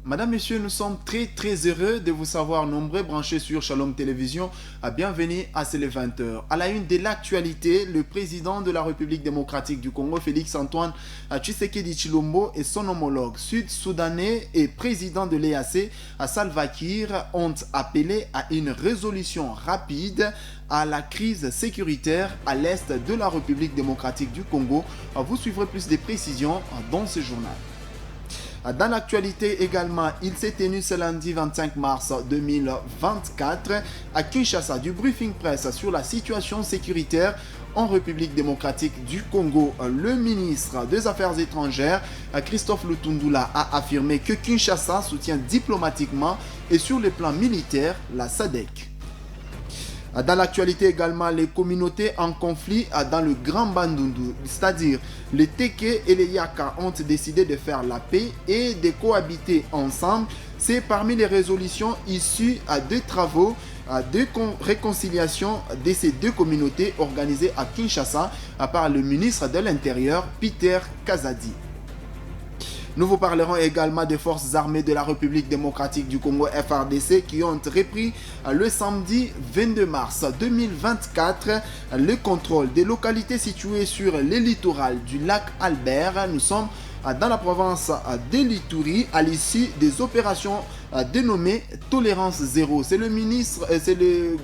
Madame, Messieurs, nous sommes très heureux de vous savoir nombreux branchés sur Shalom Télévision. Bienvenue à C'est les 20h. À la une de l'actualité, le président de la République démocratique du Congo, Félix-Antoine Tshisekedi Tshilombo, et son homologue sud-soudanais et président de l'EAC, Salva Kiir, ont appelé à une résolution rapide à la crise sécuritaire à l'est de la République démocratique du Congo. Vous suivrez plus de précisions dans ce journal. Dans l'actualité également, il s'est tenu ce lundi 25 mars 2024 à Kinshasa du briefing presse sur la situation sécuritaire en République démocratique du Congo. Le ministre des Affaires étrangères, Christophe Lutundula, a affirmé que Kinshasa soutient diplomatiquement et sur le plan militaire la SADC. Dans l'actualité également, les communautés en conflit dans le Grand Bandundu, c'est-à-dire les Teke et les Yaka, ont décidé de faire la paix et de cohabiter ensemble. C'est parmi les résolutions issues de travaux de réconciliation de ces deux communautés organisées à Kinshasa par le ministre de l'Intérieur, Peter Kazadi. Nous vous parlerons également des forces armées de la République démocratique du Congo FARDC qui ont repris le samedi 22 mars 2024 le contrôle des localités situées sur les littorales du lac Albert. Nous sommes dans la province de l'Ituri à l'issue des opérations dénommées Tolérance Zéro. C'est le ministre, c'est le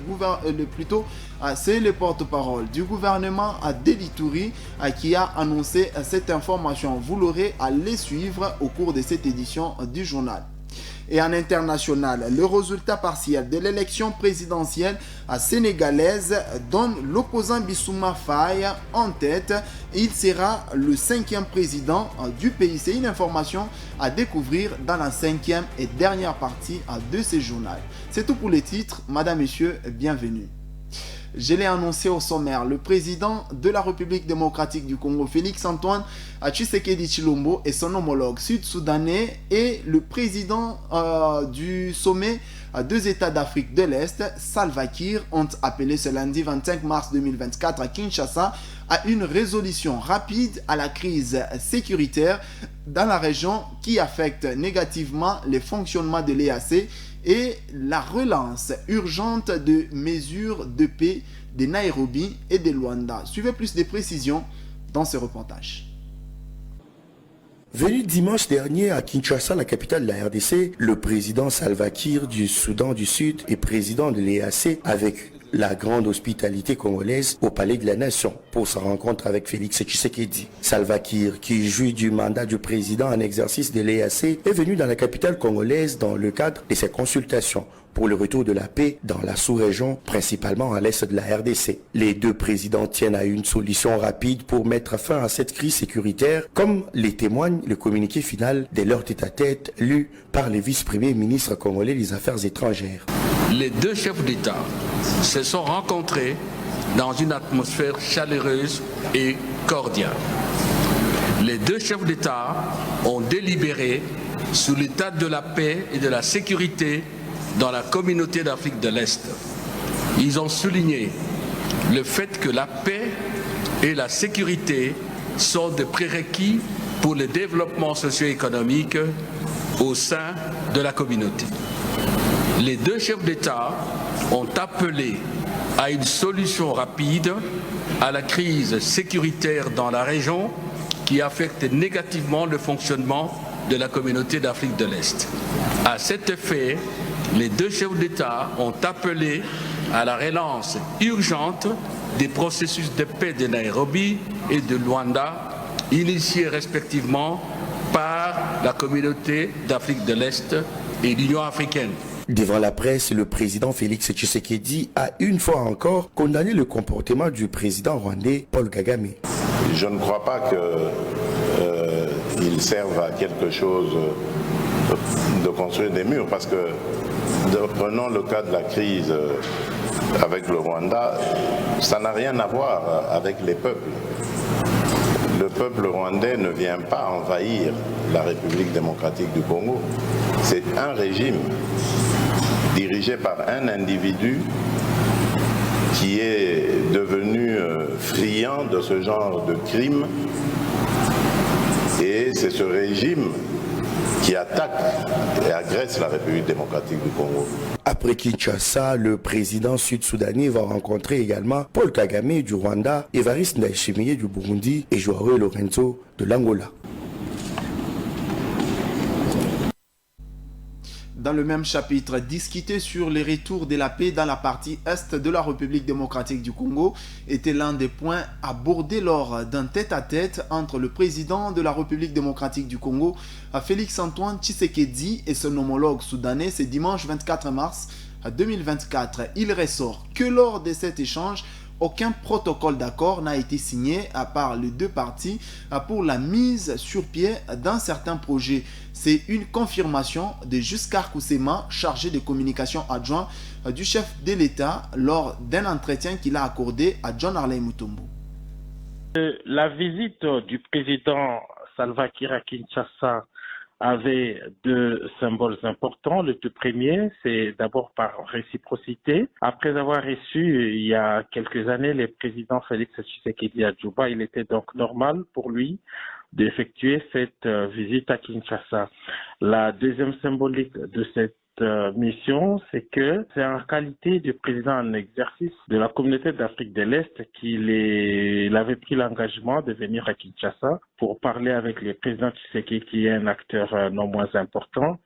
porte-parole du gouvernement de l'Ituri qui a annoncé cette information. Vous l'aurez à les suivre au cours de cette édition du journal. Et en international, le résultat partiel de l'élection présidentielle sénégalaise donne l'opposant Bissouma Faye en tête. Il sera le 5e président du pays. C'est une information à découvrir dans la 5e et dernière partie de ce journal. C'est tout pour les titres. Madame, Messieurs, bienvenue. Je l'ai annoncé au sommaire, le président de la République démocratique du Congo, Félix-Antoine Tshisekedi Tshilombo, et son homologue sud-soudanais et le président du sommet des États d'Afrique de l'Est, Salva Kiir, ont appelé ce lundi 25 mars 2024 à Kinshasa à une résolution rapide à la crise sécuritaire dans la région qui affecte négativement le fonctionnement de l'EAC et la relance urgente de mesures de paix de Nairobi et de Luanda. Suivez plus de précisions dans ce reportage. Venu dimanche dernier à Kinshasa, la capitale de la RDC, le président Salva Kiir du Soudan du Sud et président de l'EAC avec la grande hospitalité congolaise au Palais de la Nation pour sa rencontre avec Félix Tshisekedi. Salva Kiir, qui jouit du mandat du président en exercice de l'EAC, est venu dans la capitale congolaise dans le cadre de ses consultations pour le retour de la paix dans la sous-région, principalement à l'est de la RDC. Les deux présidents tiennent à une solution rapide pour mettre fin à cette crise sécuritaire, comme les témoigne le communiqué final de leur tête-à-tête lu par le vice-premier ministre congolais des Affaires étrangères. Les deux chefs d'État se sont rencontrés dans une atmosphère chaleureuse et cordiale. Les deux chefs d'État ont délibéré sur l'état de la paix et de la sécurité dans la communauté d'Afrique de l'Est. Ils ont souligné le fait que la paix et la sécurité sont des prérequis pour le développement socio-économique au sein de la communauté. Les deux chefs d'État ont appelé à une solution rapide à la crise sécuritaire dans la région qui affecte négativement le fonctionnement de la communauté d'Afrique de l'Est. À cet effet, les deux chefs d'État ont appelé à la relance urgente des processus de paix de Nairobi et de Luanda, initiés respectivement par la communauté d'Afrique de l'Est et l'Union africaine. Devant la presse, le président Félix Tshisekedi a une fois encore condamné le comportement du président rwandais Paul Kagame. Je ne crois pas qu'il serve à quelque chose de construire des murs, parce que prenons le cas de la crise avec le Rwanda, ça n'a rien à voir avec les peuples. Le peuple rwandais ne vient pas envahir la République démocratique du Congo. C'est un régime dirigé par un individu qui est devenu friand de ce genre de crimes. Et c'est ce régime qui attaquent et agressent la République démocratique du Congo. Après Kinshasa, le président sud-soudanais va rencontrer également Paul Kagame du Rwanda, Évariste Ndayishimiye du Burundi et Joao Lorenzo de l'Angola. Dans le même chapitre, discuter sur les retours de la paix dans la partie est de la République démocratique du Congo était l'un des points abordés lors d'un tête-à-tête entre le président de la République démocratique du Congo, Félix-Antoine Tshisekedi, et son homologue soudanais ce dimanche 24 mars 2024. Il ressort que lors de cet échange, aucun protocole d'accord n'a été signé à part les deux parties pour la mise sur pied d'un certain projet. C'est une confirmation de Giscard Koussema, chargé de communication adjoint du chef de l'État, lors d'un entretien qu'il a accordé à John Arley Mutombo. La visite du président Salva Kiir à Kinshasa avait deux symboles importants. Le tout premier, c'est d'abord par réciprocité. Après avoir reçu il y a quelques années le président Félix Tshisekedi à Djouba, il était donc normal pour lui d'effectuer cette visite à Kinshasa. La deuxième symbolique de cette mission, c'est que c'est en qualité de président en exercice de la communauté d'Afrique de l'Est qu'il avait pris l'engagement de venir à Kinshasa pour parler avec le président Tshisekedi, qui est un acteur non moins important,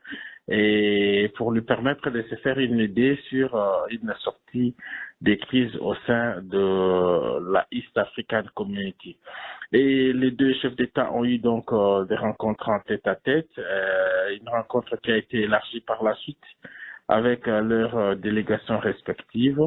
et pour lui permettre de se faire une idée sur une sortie des crises au sein de la East African Community. Et les deux chefs d'État ont eu donc des rencontres en tête-à-tête, une rencontre qui a été élargie par la suite avec leurs délégations respectives,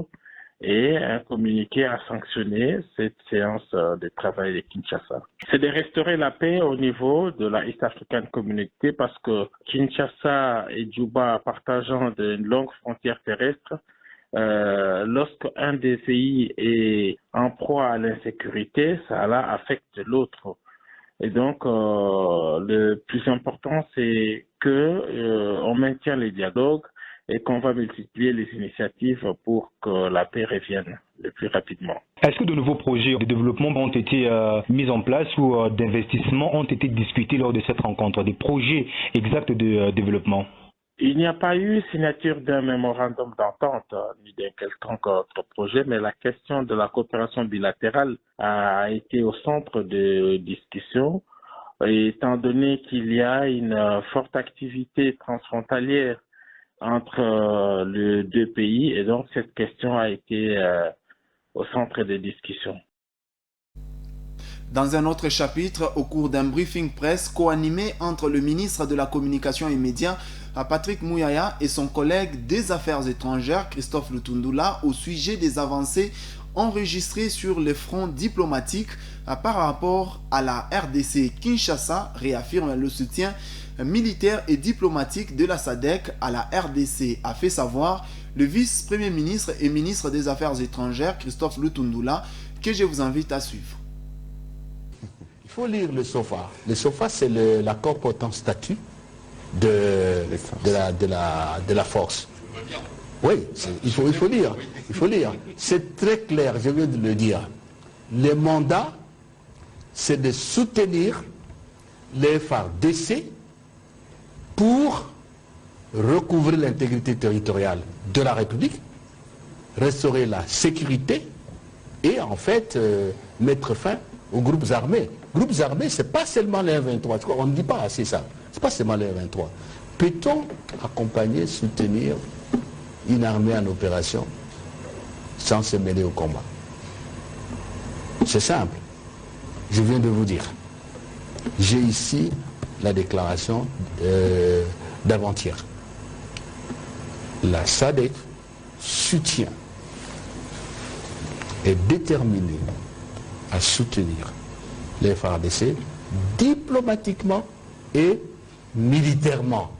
et un communiqué a sanctionné cette séance de travail de Kinshasa. C'est de restaurer la paix au niveau de la East African Community, parce que Kinshasa et Djouba, partageant de longues frontières terrestres, lorsqu'un des pays est en proie à l'insécurité, cela affecte l'autre. Et donc, le plus important, c'est que on maintient les dialogues et qu'on va multiplier les initiatives pour que la paix revienne le plus rapidement. Est-ce que de nouveaux projets de développement ont été mis en place ou d'investissement ont été discutés lors de cette rencontre, des projets exacts de développement? Il n'y a pas eu signature d'un mémorandum d'entente ni d'un quelconque autre projet, mais la question de la coopération bilatérale a été au centre de discussion, étant donné qu'il y a une forte activité transfrontalière entre les deux pays, et donc cette question a été au centre des discussions. Dans un autre chapitre, au cours d'un briefing presse co-animé entre le ministre de la Communication et Médias, Patrick Mouyaya, et son collègue des Affaires étrangères, Christophe Lutundula, au sujet des avancées enregistrées sur le front diplomatique par rapport à la RDC. Kinshasa réaffirme le soutien militaire et diplomatique de la SADC à la RDC, a fait savoir le vice-premier ministre et ministre des Affaires étrangères, Christophe Lutundula, que je vous invite à suivre. Il faut lire le SOFA. Le SOFA, c'est l'accord portant statut de la force. Oui, il faut lire. Il faut lire. C'est très clair, je viens de le dire. Le mandat, c'est de soutenir les FARDC pour recouvrer l'intégrité territoriale de la République, restaurer la sécurité et en fait mettre fin aux groupes armés. Groupes armés, ce n'est pas seulement les 23. On ne dit pas assez ça. Ce n'est pas seulement les 23. Peut-on accompagner, soutenir une armée en opération sans se mêler au combat? C'est simple. Je viens de vous dire. J'ai ici la déclaration d'avant-hier. La SADC soutient, est déterminée à soutenir les FARDC diplomatiquement et militairement.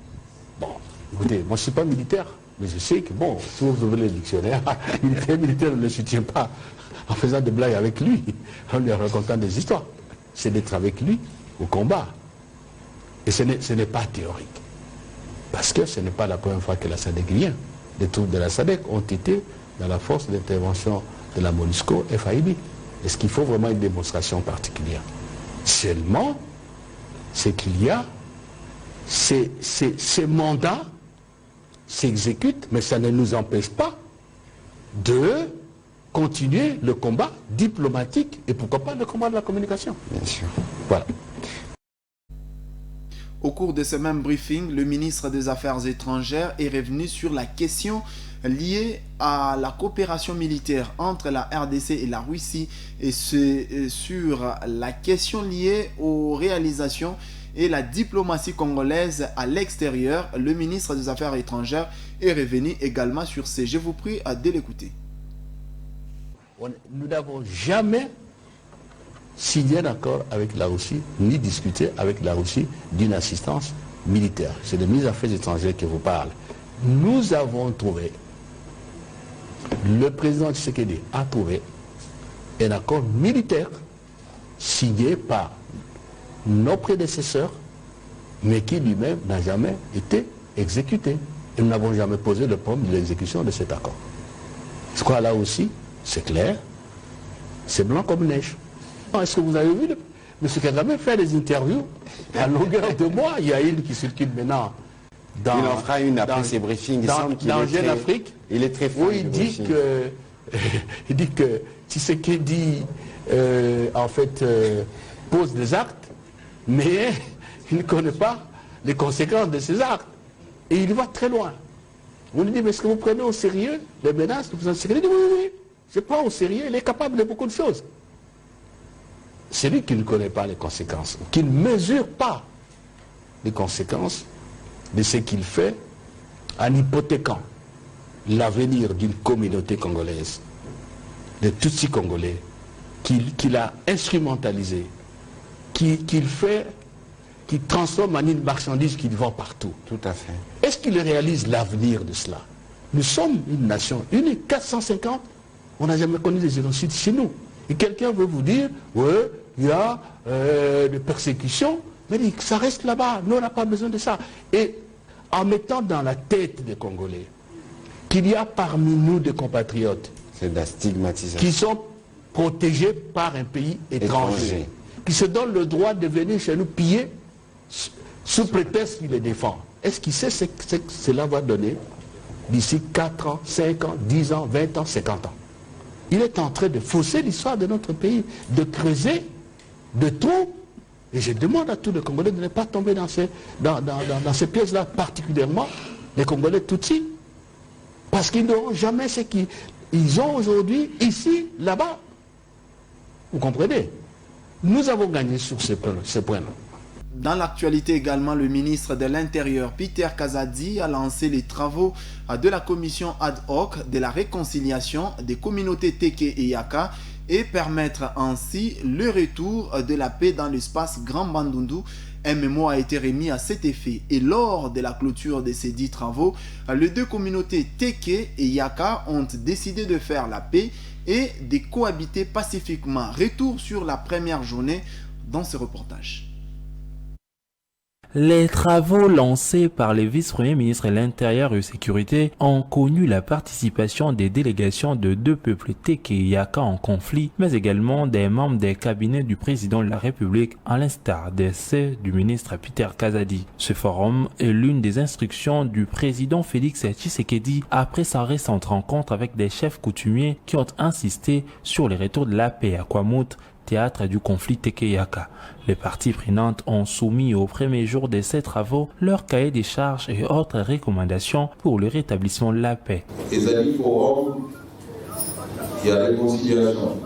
Bon, écoutez, moi je ne suis pas militaire, mais je sais que, bon, si vous ouvrez le dictionnaire, militaire ne le soutient pas en faisant des blagues avec lui, en lui racontant des histoires. C'est d'être avec lui au combat. Et ce n'est pas théorique. Parce que ce n'est pas la première fois que la SADC vient. Les troupes de la SADC ont été dans la force d'intervention de la MONUSCO FAIB. Est-ce qu'il faut vraiment une démonstration particulière? Seulement, c'est qu'il y a ces mandats s'exécutent, mais ça ne nous empêche pas de continuer le combat diplomatique et pourquoi pas le combat de la communication. Bien sûr. Voilà. Au cours de ce même briefing, le ministre des Affaires étrangères est revenu sur la question liée à la coopération militaire entre la RDC et la Russie et sur la question liée aux réalisations et la diplomatie congolaise à l'extérieur. Le ministre des Affaires étrangères est revenu également sur ces. Je vous prie de l'écouter. Nous n'avons jamais signé un accord avec la Russie, ni discuté avec la Russie d'une assistance militaire. C'est le ministre des Affaires étrangères qui vous parle. Nous avons trouvé, le président Tshisekedi a trouvé un accord militaire signé par nos prédécesseurs, mais qui lui-même n'a jamais été exécuté. Et nous n'avons jamais posé le problème de l'exécution de cet accord. Je crois là aussi, c'est clair, c'est blanc comme neige. Est-ce que vous avez vu M. Kagame faire des interviews à longueur de mois? Il y a une qui circule maintenant. Il en fera une après ces briefings. Dans Jeune Afrique, il est très fort. Oui, il dit que Tshisekedi en fait pose des actes, mais il ne connaît pas les conséquences de ces actes. Et il va très loin. On lui dit, mais est-ce que vous prenez au sérieux les menaces du président Tshisekedi? Il dit, oui, je prends au sérieux, il est capable de beaucoup de choses. C'est lui qui ne connaît pas les conséquences, qui ne mesure pas les conséquences de ce qu'il fait en hypothéquant l'avenir d'une communauté congolaise, de Tutsi congolais, qu'il a instrumentalisé, qu'il transforme en une marchandise qu'il vend partout. Tout à fait. Est-ce qu'il réalise l'avenir de cela? Nous sommes une nation unique, 450, on n'a jamais connu des génocides chez nous. Et quelqu'un veut vous dire, ouais, il y a des persécutions, mais ça reste là-bas, nous on n'a pas besoin de ça. Et en mettant dans la tête des Congolais qu'il y a parmi nous des compatriotes c'est de la stigmatisation qui sont protégés par un pays étranger, qui se donnent le droit de venir chez nous piller sous prétexte qu'il les défend. Est-ce qu'il sait ce que cela va donner d'ici 4 ans, 5 ans, 10 ans, 20 ans, 50 ans? Il est en train de fausser l'histoire de notre pays, de creuser, de trous. Et je demande à tous les Congolais de ne pas tomber dans ces pièces-là, particulièrement les Congolais Tutsis. Parce qu'ils n'auront jamais ce qu'ils ont aujourd'hui, ici, là-bas. Vous comprenez? Nous avons gagné sur ce point-là. Dans l'actualité également, le ministre de l'Intérieur, Peter Kazadi, a lancé les travaux de la commission ad hoc de la réconciliation des communautés Teke et Yaka et permettre ainsi le retour de la paix dans l'espace Grand Bandundu. Un mémo a été remis à cet effet et lors de la clôture de ces 10 travaux, les deux communautés Teke et Yaka ont décidé de faire la paix et de cohabiter pacifiquement. Retour sur la première journée dans ce reportage. Les travaux lancés par les vice-premiers ministres de l'Intérieur et de Sécurité ont connu la participation des délégations de deux peuples Teke et Yaka en conflit, mais également des membres des cabinets du président de la République, à l'instar de ceux du ministre Peter Kazadi. Ce forum est l'une des instructions du président Félix Tshisekedi après sa récente rencontre avec des chefs coutumiers qui ont insisté sur les retours de la paix à Kwamouth, théâtre du conflit Teke et Yaka. Les parties prenantes ont soumis au premier jour de ces travaux leur cahier des charges et autres recommandations pour le rétablissement de la paix. Il y a des forums, il y a réconciliation,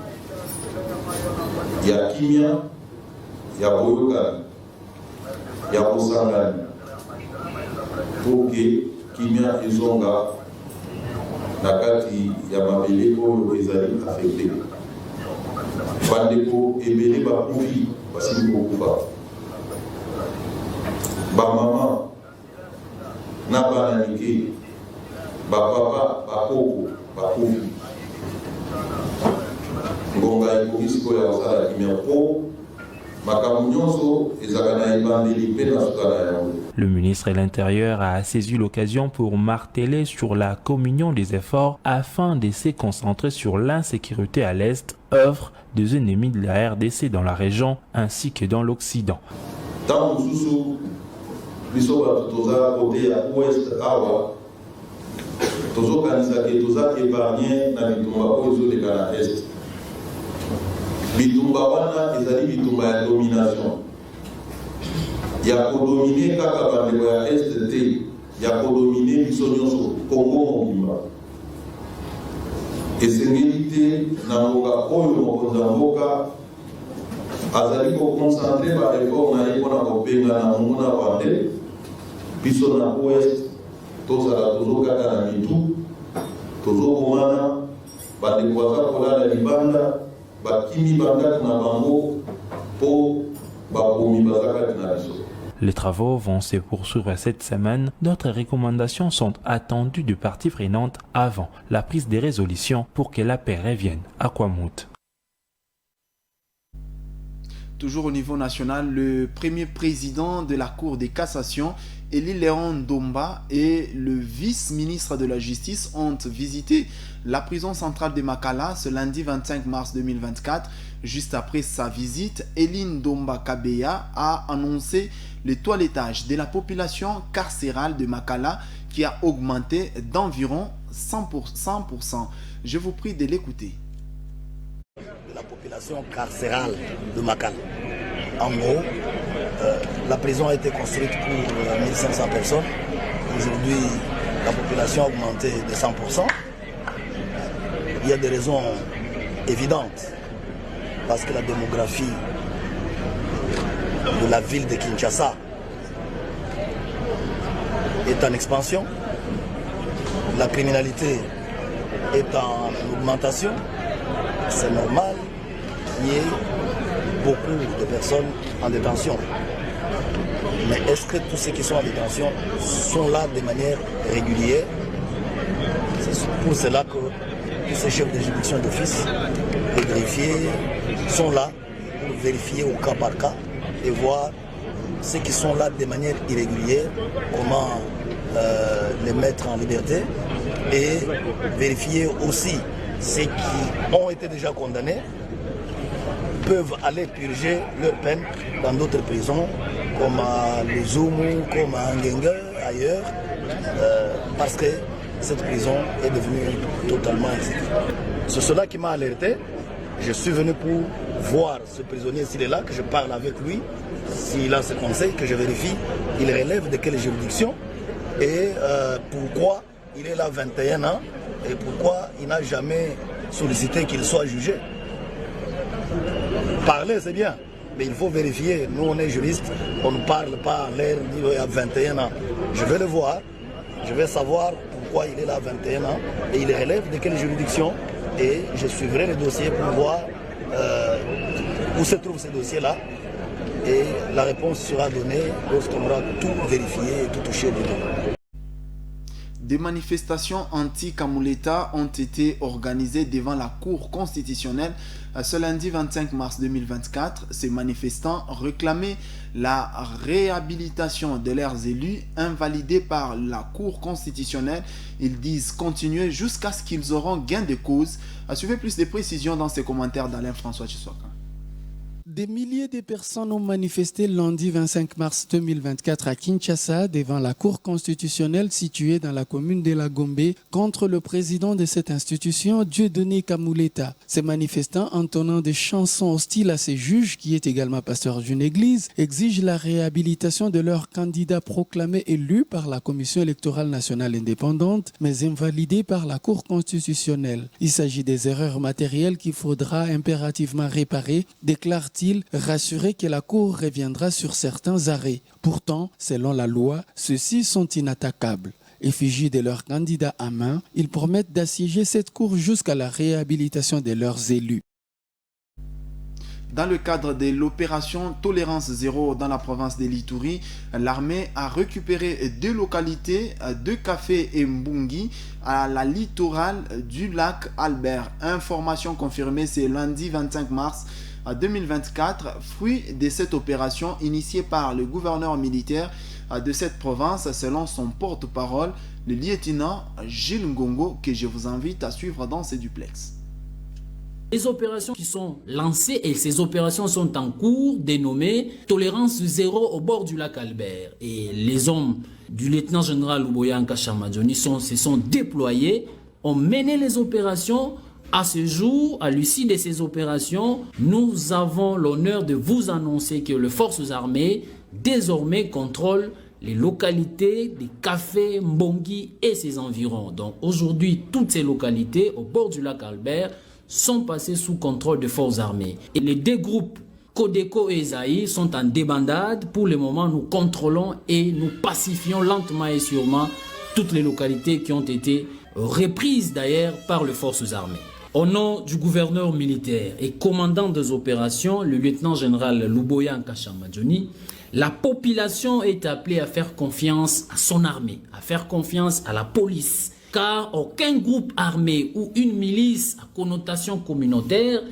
il y a Kimia, il y a Boyokan, il y a Osangan, pour que Kimia et Zonga, Nakati, Yamabele, pour les alliés affectés. Bandeko ebele bakufi basili kokufa bamama na bana mike bapapa bakoko bakufi ngonga ekoki sikoyo ya kosala kimia mpo makambo nyonso ezalaka na ebandeli mpe na suka na yango. Le ministre de l'Intérieur a saisi l'occasion pour marteler sur la communion des efforts afin de se concentrer sur l'insécurité à l'Est, œuvre des ennemis de la RDC dans la région ainsi que dans l'Occident. Dans Moussousou, biso bato toza côté ya ouest awa tozokanisa ke toza épargne na bitumba oyo ezoleka na est. Bitumba wana ezali bitumba ya domination ya kodomine kaka bandeko ya est te, ya kodomine biso nyonso Kongo mobimba. Esengeli te na mboka oyo mokonzi ya mboka azali koconcentre bareforme na ye mpona kopenga na monguna bande biso na ouest tozala tozokata na mitu tozokomana bandeko baza kolala libanda bakimi bakati na bango mpo bakomi baza kati na biso. Les travaux vont se poursuivre cette semaine. D'autres recommandations sont attendues de parties prenantes avant la prise des résolutions pour que la paix revienne à Kwamouth. Toujours au niveau national, le premier président de la Cour de cassation, Élie Léon Ndomba, et le vice-ministre de la Justice ont visité la prison centrale de Makala ce lundi 25 mars 2024. Juste après sa visite, Élie Ndomba Kabeya a annoncé le toilettage de la population carcérale de Makala qui a augmenté d'environ 100%. Je vous prie de l'écouter. La population carcérale de Makala. En gros, la prison a été construite pour 1500 personnes. Aujourd'hui, la population a augmenté de 100%. Il y a des raisons évidentes. Parce que la démographie de la ville de Kinshasa est en expansion. La criminalité est en augmentation. C'est normal qu'il y ait beaucoup de personnes en détention. Mais est-ce que tous ceux qui sont en détention sont là de manière régulière? C'est pour cela que tous ces chefs de juridiction d'office et greffiers sont là pour vérifier au cas par cas et voir ceux qui sont là de manière irrégulière, comment les mettre en liberté, et vérifier aussi ceux qui ont été déjà condamnés peuvent aller purger leur peine dans d'autres prisons comme à Luzumu, comme à Ngenge, ailleurs, parce que cette prison est devenue totalement insécure. C'est cela qui m'a alerté. Je suis venu pour voir ce prisonnier s'il est là, que je parle avec lui, s'il a ses conseils, que je vérifie, il relève de quelle juridiction et pourquoi il est là 21 ans et pourquoi il n'a jamais sollicité qu'il soit jugé. Parler c'est bien, mais il faut vérifier. Nous on est juristes, on ne parle pas à l'air d'il y a 21 ans. Je vais le voir, je vais savoir pourquoi il est là 21 ans et il relève de quelle juridiction et je suivrai le dossier pour voir où se trouve ce dossier-là et la réponse sera donnée lorsqu'on aura tout vérifié et tout touché dedans. Des manifestations anti-Kamouleta ont été organisées devant la Cour constitutionnelle ce lundi 25 mars 2024. Ces manifestants réclamaient la réhabilitation de leurs élus invalidés par la Cour constitutionnelle. Ils disent continuer jusqu'à ce qu'ils auront gain de cause. Suivez plus de précisions dans ces commentaires d'Alain-François Chiswaka. Des milliers de personnes ont manifesté lundi 25 mars 2024 à Kinshasa devant la Cour constitutionnelle située dans la commune de la Gombe contre le président de cette institution, Dieudonné Kamouleta. Ces manifestants, entonnant des chansons hostiles à ces juges, qui est également pasteur d'une église, exigent la réhabilitation de leur candidat proclamé élu par la Commission électorale nationale indépendante, mais invalidé par la Cour constitutionnelle. Il s'agit des erreurs matérielles qu'il faudra impérativement réparer, déclare-t-il, rassuré que la Cour reviendra sur certains arrêts. Pourtant, selon la loi, ceux-ci sont inattaquables. Effigies de leurs candidats à main, ils promettent d'assiéger cette Cour jusqu'à la réhabilitation de leurs élus. Dans le cadre de l'opération Tolérance Zéro dans la province de l'Ituri, l'armée a récupéré 2 localités, 2 cafés et Mbungi à la littorale du lac Albert. Information confirmée ce lundi 25 mars 2024, fruit de cette opération initiée par le gouverneur militaire de cette province, selon son porte-parole, le lieutenant Gilles Ngongo, que je vous invite à suivre dans ce duplex. Les opérations qui sont lancées, et ces opérations sont en cours, dénommées Tolérance zéro au bord du lac Albert. Et les hommes du lieutenant-général Luboya Nkashamadjoni se sont déployés, ont mené les opérations. À ce jour, à l'issue de ces opérations, nous avons l'honneur de vous annoncer que les forces armées désormais contrôlent les localités des cafés Mbongi et ses environs. Donc aujourd'hui, toutes ces localités au bord du lac Albert sont passées sous contrôle des forces armées. Et les deux groupes Codeco et Esaïe sont en débandade. Pour le moment, nous contrôlons et nous pacifions lentement et sûrement toutes les localités qui ont été reprises d'ailleurs par les forces armées. Au nom du gouverneur militaire et commandant des opérations, le lieutenant-général Luboya Nkashamadjoni, la population est appelée à faire confiance à son armée, à faire confiance à la police, car aucun groupe armé ou une milice à connotation communautaire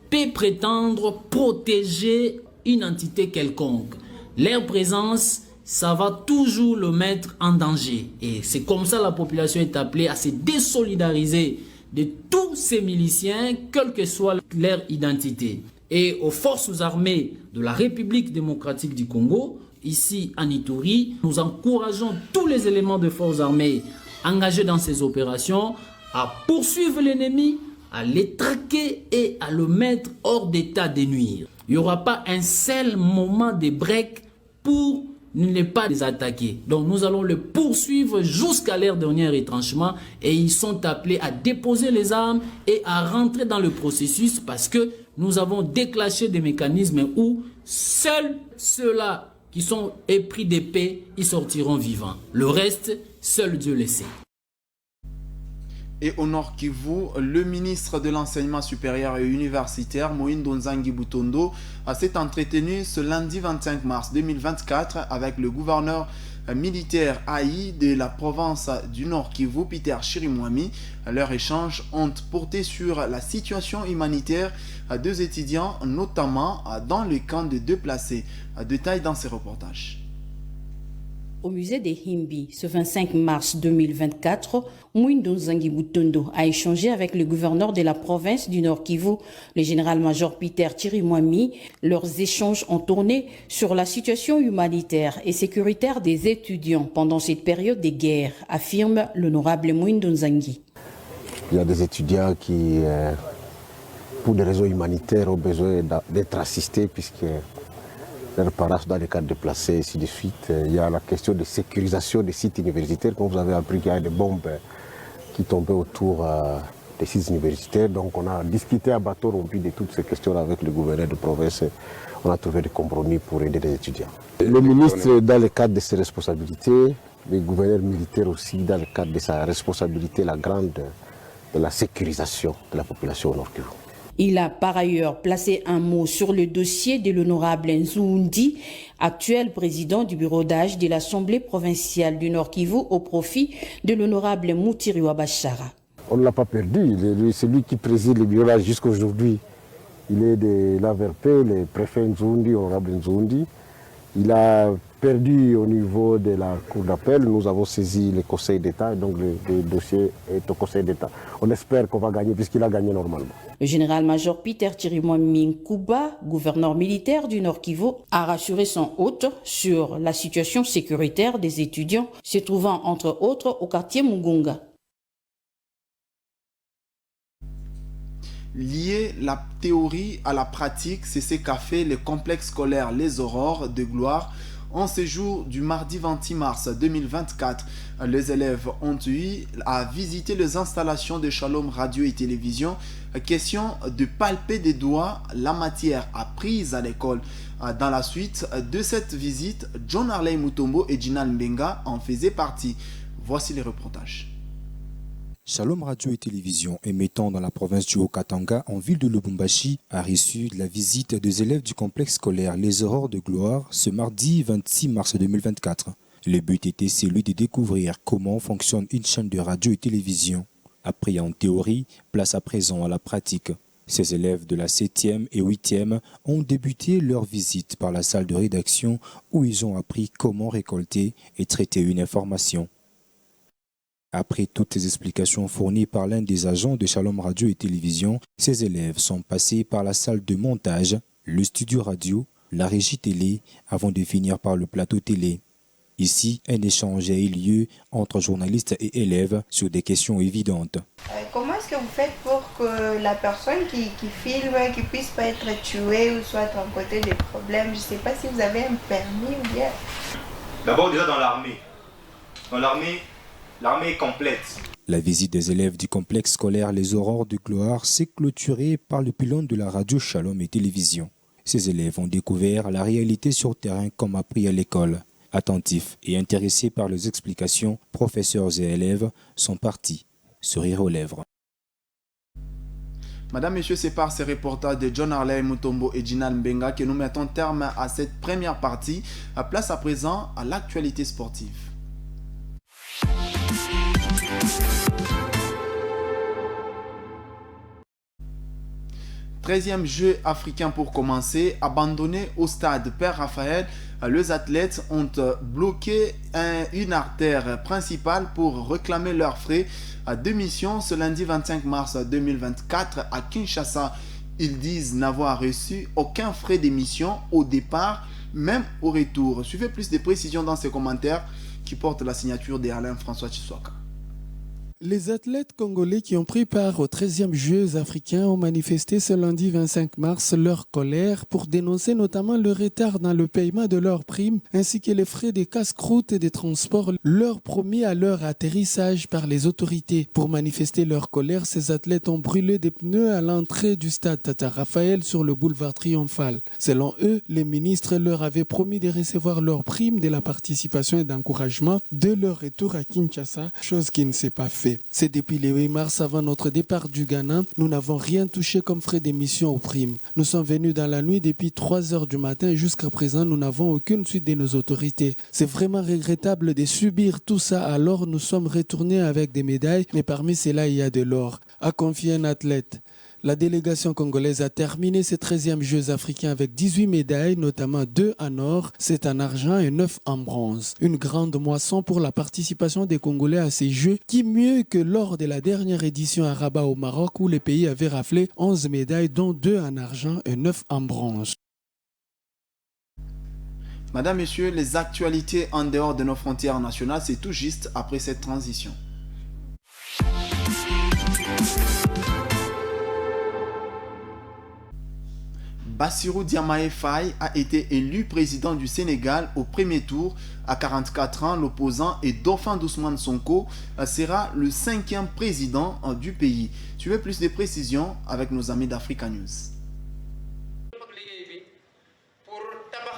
peut prétendre protéger une entité quelconque. Leur présence, ça va toujours le mettre en danger. Et c'est comme ça la population est appelée à se désolidariser de tous ces miliciens, quelle que soit leur identité. Et aux forces armées de la République démocratique du Congo, ici en Ituri, nous encourageons tous les éléments de forces armées engagés dans ces opérations à poursuivre l'ennemi, à les traquer et à le mettre hors d'état de nuire. Il n'y aura pas un seul moment de break pour ne pas les attaquer. Donc nous allons le poursuivre jusqu'à leur dernier retranchement et ils sont appelés à déposer les armes et à rentrer dans le processus parce que nous avons déclenché des mécanismes où seuls ceux-là qui sont épris d'épée, ils sortiront vivants. Le reste, seul Dieu le sait. Et au Nord Kivu, le ministre de l'Enseignement supérieur et universitaire, Moïndo Nzangi Butondo, s'est entretenu ce lundi 25 mars 2024 avec le gouverneur militaire AI de la province du Nord Kivu, Peter Chirimwami. Leurs échanges ont porté sur la situation humanitaire des étudiants, notamment dans le camp de déplacés. Détail dans ces reportages. Au musée des Himbi, ce 25 mars 2024, Moïndo Nzangi Butondo a échangé avec le gouverneur de la province du Nord Kivu, le général-major Peter Chirimwami. Leurs échanges ont tourné sur la situation humanitaire et sécuritaire des étudiants pendant cette période de guerre, affirme l'honorable Moïndo Nzangi. Il y a des étudiants qui, pour des raisons humanitaires, ont besoin d'être assistés puisque leurs parents sont dans les cadres déplacés et ainsi de suite. Il y a la question de sécurisation des sites universitaires. Comme vous avez appris qu'il y a des bombes qui tombaient autour des sites universitaires. Donc on a discuté à bateau rompu de toutes ces questions avec le gouverneur de province. On a trouvé des compromis pour aider les étudiants. Le ministre, dans le cadre de ses responsabilités, le gouverneur militaire aussi, dans le cadre de sa responsabilité, la grande de la sécurisation de la population au Nord Kivu. Il a par ailleurs placé un mot sur le dossier de l'honorable Nzoundi, actuel président du bureau d'âge de l'Assemblée provinciale du Nord Kivu, au profit de l'honorable Moutiri Wabachara. On ne l'a pas perdu, c'est lui qui préside le bureau d'âge jusqu'à aujourd'hui. Il est de l'AVRP, le préfet Nzoundi, honorable Nzoundi. Il a perdu au niveau de la Cour d'appel. Nous avons saisi le Conseil d'État, donc le dossier est au Conseil d'État. On espère qu'on va gagner puisqu'il a gagné normalement. Le général-major Peter Chirimwami Nkuba, gouverneur militaire du Nord Kivu, a rassuré son hôte sur la situation sécuritaire des étudiants se trouvant entre autres au quartier Mugunga. Lier la théorie à la pratique, c'est ce qu'a fait le complexe scolaire Les Aurores de Gloire en séjour du mardi 26 mars 2024. Les élèves ont eu à visiter les installations de Shalom Radio et Télévision. Question de palper des doigts la matière apprise à l'école. Dans la suite de cette visite, John Arley Mutombo et Jinal Mbenga en faisaient partie. Voici les reportages. Shalom Radio et Télévision, émettant dans la province du Haut-Katanga, en ville de Lubumbashi, a reçu la visite des élèves du complexe scolaire Les Aurores de Gloire ce mardi 26 mars 2024. Le but était celui de découvrir comment fonctionne une chaîne de radio et télévision. Appris en théorie, place à présent à la pratique. Ces élèves de la 7e et 8e ont débuté leur visite par la salle de rédaction où ils ont appris comment récolter et traiter une information. Après toutes ces explications fournies par l'un des agents de Shalom Radio et Télévision, ces élèves sont passés par la salle de montage, le studio radio, la régie télé, avant de finir par le plateau télé. Ici, un échange a eu lieu entre journalistes et élèves sur des questions évidentes. Comment est-ce que vous faites pour que la personne qui filme, qui puisse pas être tuée ou soit rencontrer des problèmes? Je ne sais pas si vous avez un permis ou bien... D'abord déjà dans l'armée. Dans l'armée est complète. La visite des élèves du complexe scolaire Les Aurores de Gloire s'est clôturée par le pylône de la radio Shalom et Télévision. Ces élèves ont découvert la réalité sur terrain comme appris à l'école. Attentifs et intéressés par les explications, professeurs et élèves sont partis, sourire aux lèvres. Madame, Messieurs, c'est par ces reportages de John Harley Mutombo et Ginal Mbenga que nous mettons terme à cette première partie. À place à présent à l'actualité sportive. Treizième jeu africain pour commencer, abandonné au stade Père Raphaël, les athlètes ont bloqué une artère principale pour réclamer leurs frais à démission ce lundi 25 mars 2024 à Kinshasa. Ils disent n'avoir reçu aucun frais d'émission au départ, même au retour. Suivez plus de précisions dans ces commentaires qui portent la signature d'Alain François Chiswaka. Les athlètes congolais qui ont pris part aux 13e Jeux africains ont manifesté ce lundi 25 mars leur colère pour dénoncer notamment le retard dans le paiement de leurs primes ainsi que les frais des casse-croûtes et des transports leur promis à leur atterrissage par les autorités. Pour manifester leur colère, ces athlètes ont brûlé des pneus à l'entrée du stade Tata Raphaël sur le boulevard Triomphal. Selon eux, les ministres leur avaient promis de recevoir leurs primes de la participation et d'encouragement de leur retour à Kinshasa, chose qui ne s'est pas faite. C'est depuis le 8 mars avant notre départ du Ghana, nous n'avons rien touché comme frais d'émission aux primes. Nous sommes venus dans la nuit depuis 3 heures du matin et jusqu'à présent nous n'avons aucune suite de nos autorités. C'est vraiment regrettable de subir tout ça, alors nous sommes retournés avec des médailles, mais parmi celles-là il y a de l'or, a confié un athlète. La délégation congolaise a terminé ses 13e Jeux africains avec 18 médailles, notamment 2 en or, 7 en argent et 9 en bronze. Une grande moisson pour la participation des Congolais à ces Jeux, qui mieux que lors de la dernière édition à Rabat au Maroc où les pays avaient raflé 11 médailles, dont 2 en argent et 9 en bronze. Madame, Messieurs, les actualités en dehors de nos frontières nationales, c'est tout juste après cette transition. Bassirou Diomaye Faye a été élu président du Sénégal au premier tour. À 44 ans, l'opposant et dauphin d'Ousmane Sonko sera le 5e président du pays. Suivez plus de précisions avec nos amis d'Africa News.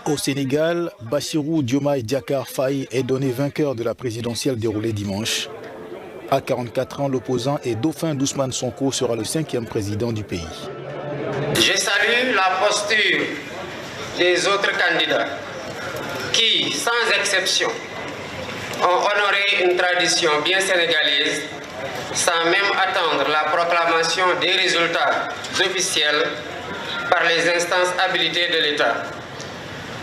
Au Sénégal, Bassirou Diomaye Diakhar Faye est donné vainqueur de la présidentielle déroulée dimanche. À 44 ans, l'opposant et dauphin d'Ousmane Sonko sera le 5e président du pays. Je salue la posture des autres candidats qui, sans exception, ont honoré une tradition bien sénégalaise sans même attendre la proclamation des résultats officiels par les instances habilitées de l'État.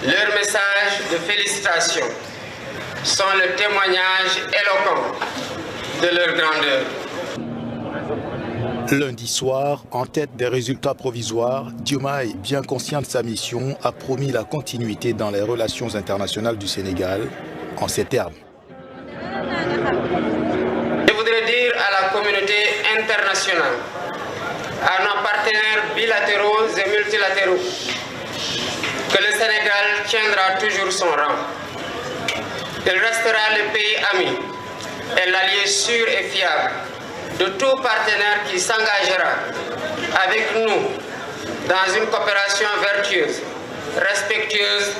Leurs messages de félicitations sont le témoignage éloquent de leur grandeur. Lundi soir, en tête des résultats provisoires, Diomaye, bien conscient de sa mission, a promis la continuité dans les relations internationales du Sénégal en ces termes. Je voudrais dire à la communauté internationale, à nos partenaires bilatéraux et multilatéraux, que le Sénégal tiendra toujours son rang. Il restera le pays ami et l'allié sûr et fiable de tout partenaire qui s'engagera avec nous dans une coopération vertueuse, respectueuse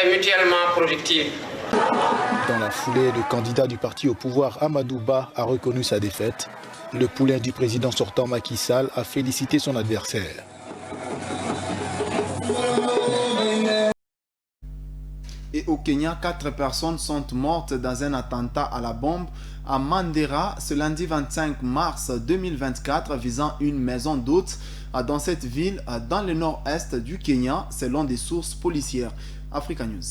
et mutuellement productive. Dans la foulée, le candidat du parti au pouvoir Amadou Ba a reconnu sa défaite. Le poulain du président sortant Macky Sall a félicité son adversaire. Et au Kenya, 4 personnes sont mortes dans un attentat à la bombe à Mandera ce lundi 25 mars 2024 visant une maison d'hôtes dans cette ville dans le nord-est du Kenya selon des sources policières. Africa News.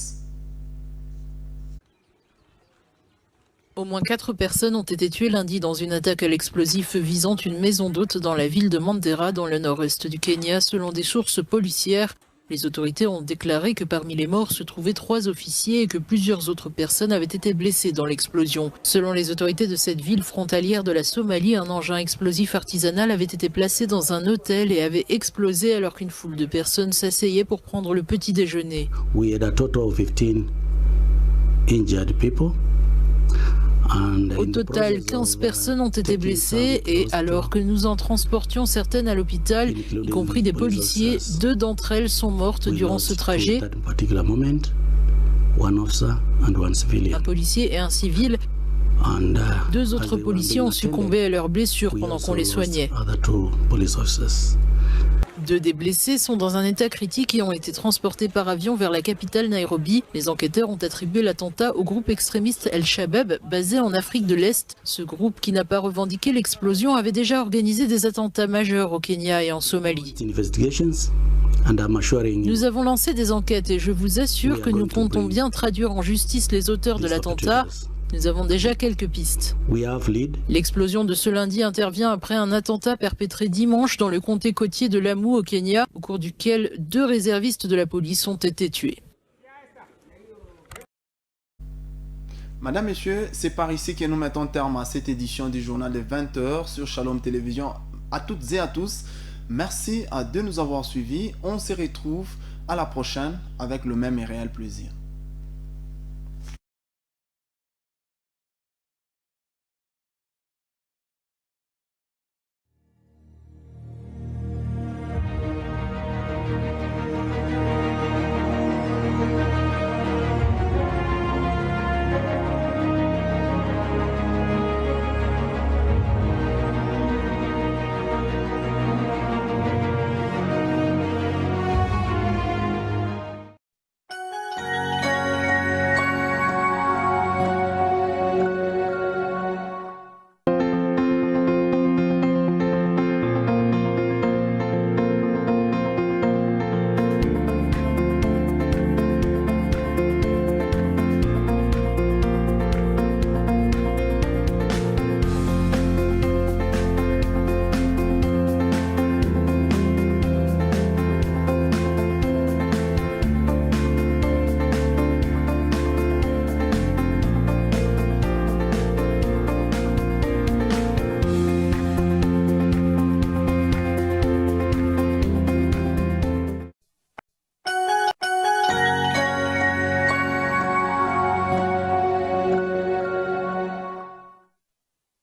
Au moins 4 personnes ont été tuées lundi dans une attaque à l'explosif visant une maison d'hôte dans la ville de Mandera, dans le nord-est du Kenya, selon des sources policières. Les autorités ont déclaré que parmi les morts se trouvaient 3 officiers et que plusieurs autres personnes avaient été blessées dans l'explosion. Selon les autorités de cette ville frontalière de la Somalie, un engin explosif artisanal avait été placé dans un hôtel et avait explosé alors qu'une foule de personnes s'asseyait pour prendre le petit déjeuner. We had a total of 15 injured people. Au total, 15 personnes ont été blessées et alors que nous en transportions certaines à l'hôpital, y compris des policiers, 2 d'entre elles sont mortes durant ce trajet. Un policier et un civil. 2 autres policiers ont succombé à leurs blessures pendant qu'on les soignait. 2 des blessés sont dans un état critique et ont été transportés par avion vers la capitale Nairobi. Les enquêteurs ont attribué l'attentat au groupe extrémiste El-Shabab, basé en Afrique de l'Est. Ce groupe, qui n'a pas revendiqué l'explosion, avait déjà organisé des attentats majeurs au Kenya et en Somalie. Nous avons lancé des enquêtes et je vous assure que nous comptons bien traduire en justice les auteurs de l'attentat. Nous avons déjà quelques pistes. L'explosion de ce lundi intervient après un attentat perpétré dimanche dans le comté côtier de Lamu au Kenya, au cours duquel 2 réservistes de la police ont été tués. Madame, Messieurs, c'est par ici que nous mettons terme à cette édition du journal de 20h sur Shalom Télévision. À toutes et à tous, merci de nous avoir suivis. On se retrouve à la prochaine avec le même et réel plaisir.